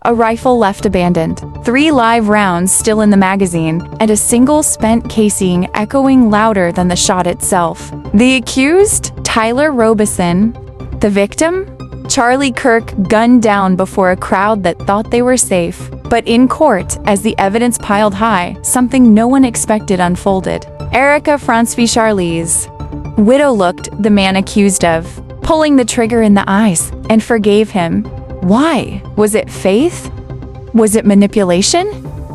a rifle left abandoned, 3 live rounds still in the magazine, and a single spent casing echoing louder than the shot itself. The accused? Tyler Robison. The victim? Charlie Kirk, gunned down before a crowd that thought they were safe. But in court, as the evidence piled high, something no one expected unfolded. Erika Frantzve, Charlie's widow, looked the man accused of pulling the trigger in the eyes and forgave him. Why? Was it faith? Was it manipulation?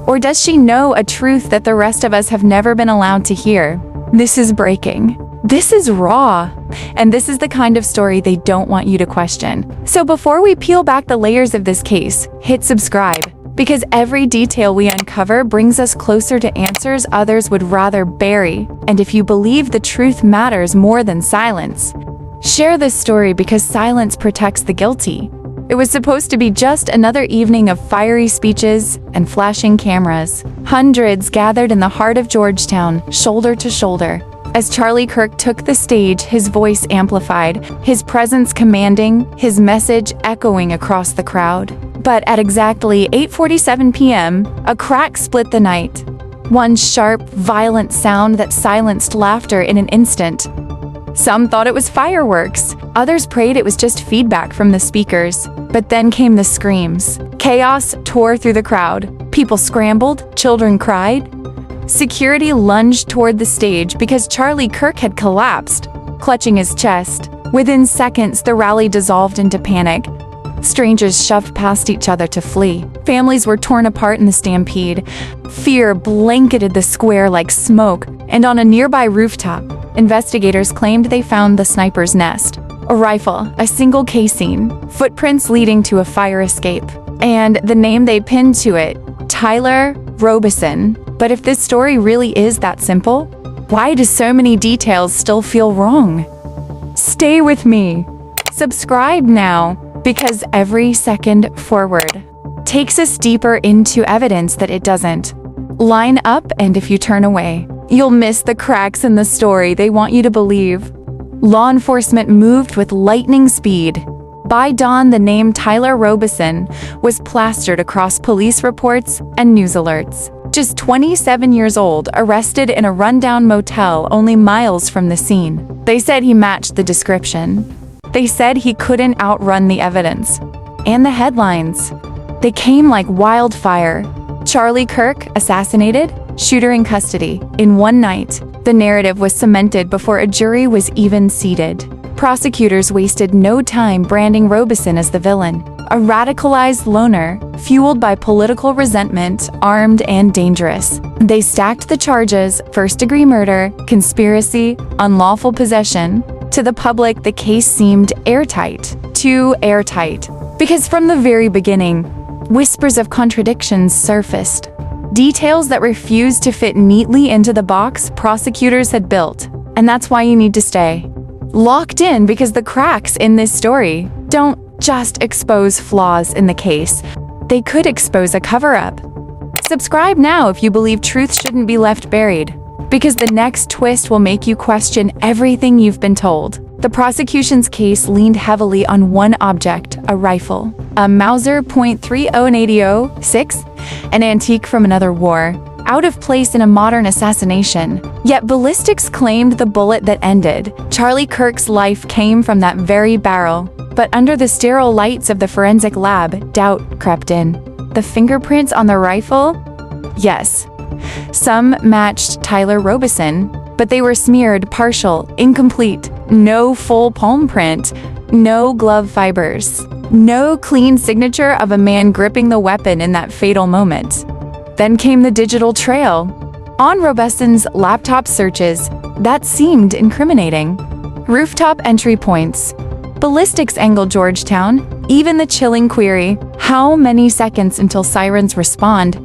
Or does she know a truth that the rest of us have never been allowed to hear? This is breaking. This is raw. And this is the kind of story they don't want you to question. So before we peel back the layers of this case, hit subscribe. Because every detail we uncover brings us closer to answers others would rather bury. And if you believe the truth matters more than silence, share this story because silence protects the guilty. It was supposed to be just another evening of fiery speeches and flashing cameras. Hundreds gathered in the heart of Georgetown, shoulder to shoulder. As Charlie Kirk took the stage, his voice amplified, his presence commanding, his message echoing across the crowd. But at exactly 8:47 p.m., a crack split the night. One sharp, violent sound that silenced laughter in an instant. Some thought it was fireworks. Others prayed it was just feedback from the speakers. But then came the screams. Chaos tore through the crowd. People scrambled, children cried. Security lunged toward the stage because Charlie Kirk had collapsed, clutching his chest. Within seconds, the rally dissolved into panic. Strangers shoved past each other to flee. Families were torn apart in the stampede. Fear blanketed the square like smoke, and on a nearby rooftop, investigators claimed they found the sniper's nest. A rifle, a single casing, footprints leading to a fire escape, and the name they pinned to it, Tyler Robison. But if this story really is that simple, why do so many details still feel wrong? Stay with me. Subscribe now, because every second forward takes us deeper into evidence that it doesn't. Line up, and if you turn away, you'll miss the cracks in the story they want you to believe. Law enforcement moved with lightning speed. By dawn, the name Tyler Robison was plastered across police reports and news alerts. Just 27 years old, arrested in a rundown motel only miles from the scene. They said he matched the description. They said he couldn't outrun the evidence. And the headlines. They came like wildfire. Charlie Kirk assassinated, shooter in custody. In one night, the narrative was cemented before a jury was even seated. Prosecutors wasted no time branding Robison as the villain, a radicalized loner, fueled by political resentment, armed and dangerous. They stacked the charges: first-degree murder, conspiracy, unlawful possession. To the public, the case seemed airtight, too airtight. Because from the very beginning, whispers of contradictions surfaced. Details that refused to fit neatly into the box prosecutors had built. And that's why you need to stay locked in, because the cracks in this story don't just expose flaws in the case. They could expose a cover-up. Subscribe now if you believe truth shouldn't be left buried, because the next twist will make you question everything you've been told. The prosecution's case leaned heavily on one object, a rifle, a Mauser .30-80-6, an antique from another war, out of place in a modern assassination. Yet ballistics claimed the bullet that ended Charlie Kirk's life came from that very barrel. But under the sterile lights of the forensic lab, doubt crept in. The fingerprints on the rifle? Yes. Some matched Tyler Robison, but they were smeared, partial, incomplete. No full palm print, no glove fibers, no clean signature of a man gripping the weapon in that fatal moment. Then came the digital trail. On Robison's laptop searches, that seemed incriminating. Rooftop entry points. Ballistics angle Georgetown. Even the chilling query, how many seconds until sirens respond?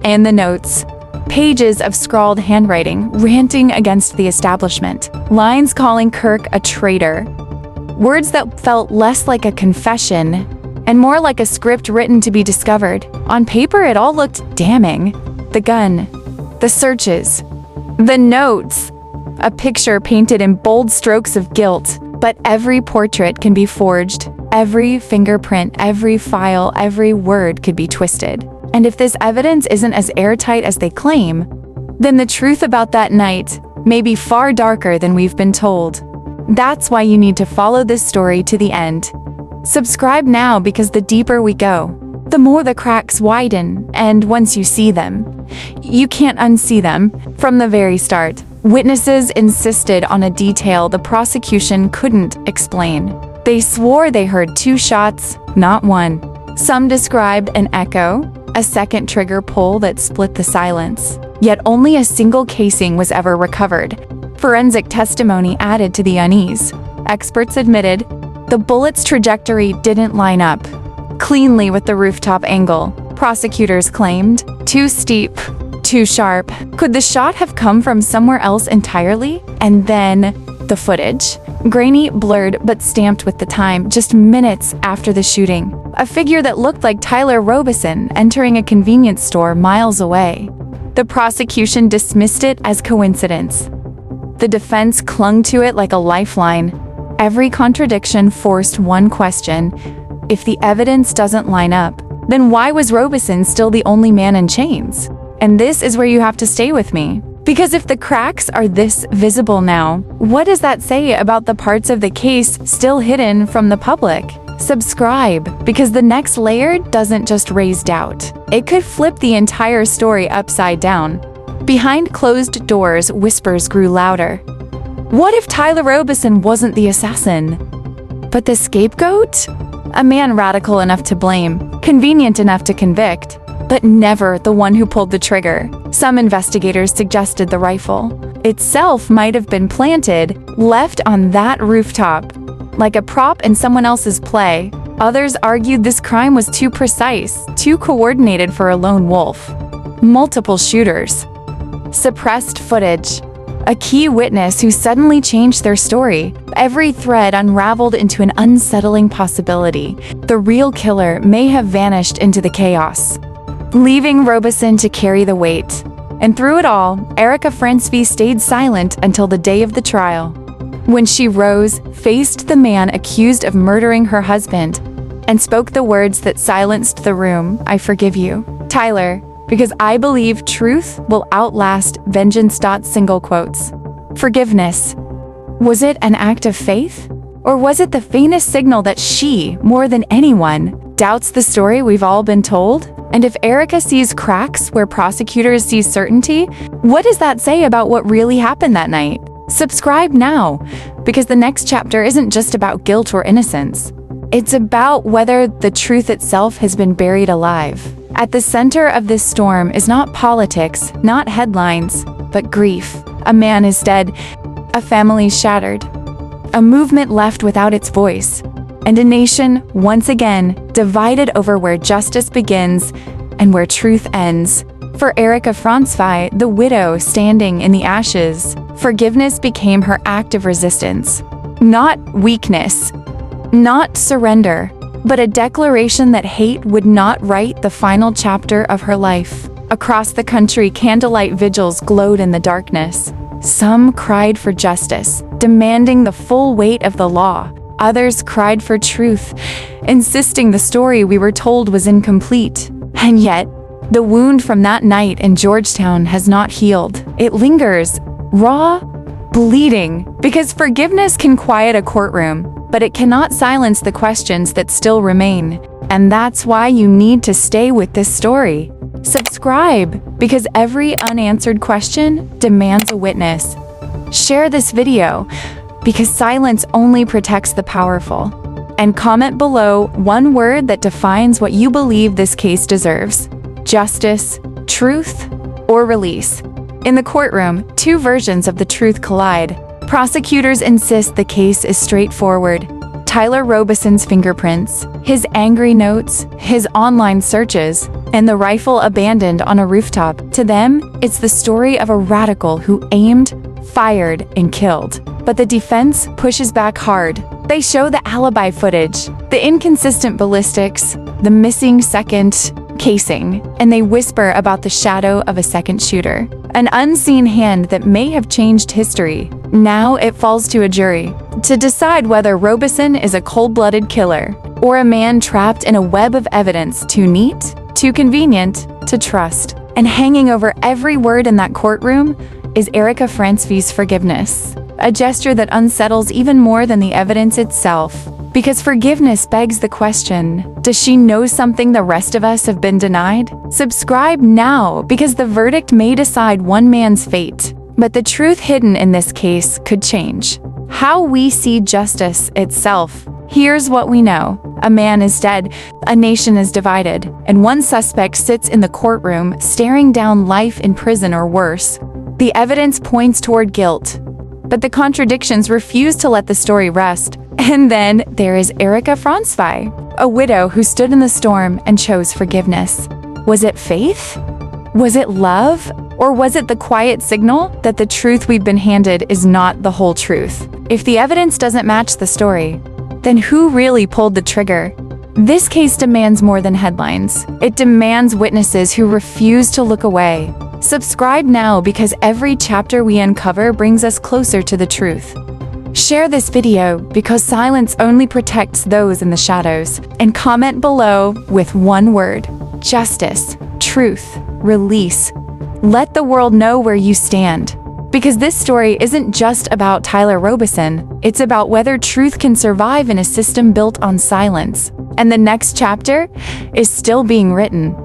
And the notes. Pages of scrawled handwriting, ranting against the establishment. Lines calling Kirk a traitor. Words that felt less like a confession and more like a script written to be discovered. On paper, it all looked damning. The gun, the searches, the notes. A picture painted in bold strokes of guilt, but every portrait can be forged. Every fingerprint, every file, every word could be twisted. And if this evidence isn't as airtight as they claim, then the truth about that night may be far darker than we've been told. That's why you need to follow this story to the end. Subscribe now, because the deeper we go, the more the cracks widen, and once you see them, you can't unsee them. From the very start, witnesses insisted on a detail the prosecution couldn't explain. They swore they heard 2 shots, not 1. Some described an echo, a second trigger pull that split the silence. Yet only a single casing was ever recovered. Forensic testimony added to the unease. Experts admitted the bullet's trajectory didn't line up cleanly with the rooftop angle. Prosecutors claimed too steep, too sharp. Could the shot have come from somewhere else entirely? And then the footage. Grainy, blurred, but stamped with the time, just minutes after the shooting. A figure that looked like Tyler Robison entering a convenience store miles away. The prosecution dismissed it as coincidence. The defense clung to it like a lifeline. Every contradiction forced one question: if the evidence doesn't line up, then why was Robison still the only man in chains? And this is where you have to stay with me. Because if the cracks are this visible now, what does that say about the parts of the case still hidden from the public? Subscribe, because the next layer doesn't just raise doubt. It could flip the entire story upside down. Behind closed doors, whispers grew louder. What if Tyler Robison wasn't the assassin, but the scapegoat? A man radical enough to blame, convenient enough to convict, but never the one who pulled the trigger. Some investigators suggested the rifle itself might have been planted, left on that rooftop, like a prop in someone else's play. Others argued this crime was too precise, too coordinated for a lone wolf. Multiple shooters. Suppressed footage. A key witness who suddenly changed their story. Every thread unraveled into an unsettling possibility. The real killer may have vanished into the chaos, leaving Robison to carry the weight. And through it all, Erika Frantzve stayed silent until the day of the trial. When she rose, faced the man accused of murdering her husband, and spoke the words that silenced the room: "I forgive you, Tyler, because I believe truth will outlast vengeance." Single quotes. Forgiveness. Was it an act of faith? Or was it the faintest signal that she, more than anyone, doubts the story we've all been told? And if Erika sees cracks where prosecutors see certainty, what does that say about what really happened that night? Subscribe now, because the next chapter isn't just about guilt or innocence. It's about whether the truth itself has been buried alive. At the center of this storm is not politics, not headlines, but grief. A man is dead, a family shattered, a movement left without its voice, and a nation, once again, divided over where justice begins and where truth ends. For Erika Frantzve, the widow standing in the ashes, forgiveness became her act of resistance. Not weakness, not surrender, but a declaration that hate would not write the final chapter of her life. Across the country, candlelight vigils glowed in the darkness. Some cried for justice, demanding the full weight of the law. Others cried for truth, insisting the story we were told was incomplete. And yet, the wound from that night in Georgetown has not healed. It lingers, raw, bleeding, because forgiveness can quiet a courtroom, but it cannot silence the questions that still remain. And that's why you need to stay with this story. Subscribe, because every unanswered question demands a witness. Share this video, because silence only protects the powerful. And comment below one word that defines what you believe this case deserves: justice, truth, or release. In the courtroom, two versions of the truth collide. Prosecutors insist the case is straightforward. Tyler Robison's fingerprints, his angry notes, his online searches, and the rifle abandoned on a rooftop. To them, it's the story of a radical who aimed, fired, and killed. But the defense pushes back hard. They show the alibi footage, the inconsistent ballistics, the missing second casing, and they whisper about the shadow of a second shooter. an unseen hand that may have changed history. Now it falls to a jury to decide whether Robison is a cold-blooded killer or a man trapped in a web of evidence too neat, too convenient to trust. And hanging over every word in that courtroom is Erika Frantzve's forgiveness, a gesture that unsettles even more than the evidence itself. Because forgiveness begs the question, does she know something the rest of us have been denied? Subscribe now, because the verdict may decide one man's fate, but the truth hidden in this case could change how we see justice itself. Here's what we know. A man is dead, a nation is divided, and one suspect sits in the courtroom staring down life in prison or worse. The evidence points toward guilt, but the contradictions refuse to let the story rest. And then there is Erika Frantzve, a widow who stood in the storm and chose forgiveness. Was it faith? Was it love? Or was it the quiet signal that the truth we've been handed is not the whole truth? If the evidence doesn't match the story, then who really pulled the trigger? This case demands more than headlines. It demands witnesses who refuse to look away. Subscribe now, because every chapter we uncover brings us closer to the truth. Share this video, because silence only protects those in the shadows. And comment below with one word: justice, truth, release. Let the world know where you stand. Because this story isn't just about Tyler Robison, it's about whether truth can survive in a system built on silence. And the next chapter is still being written.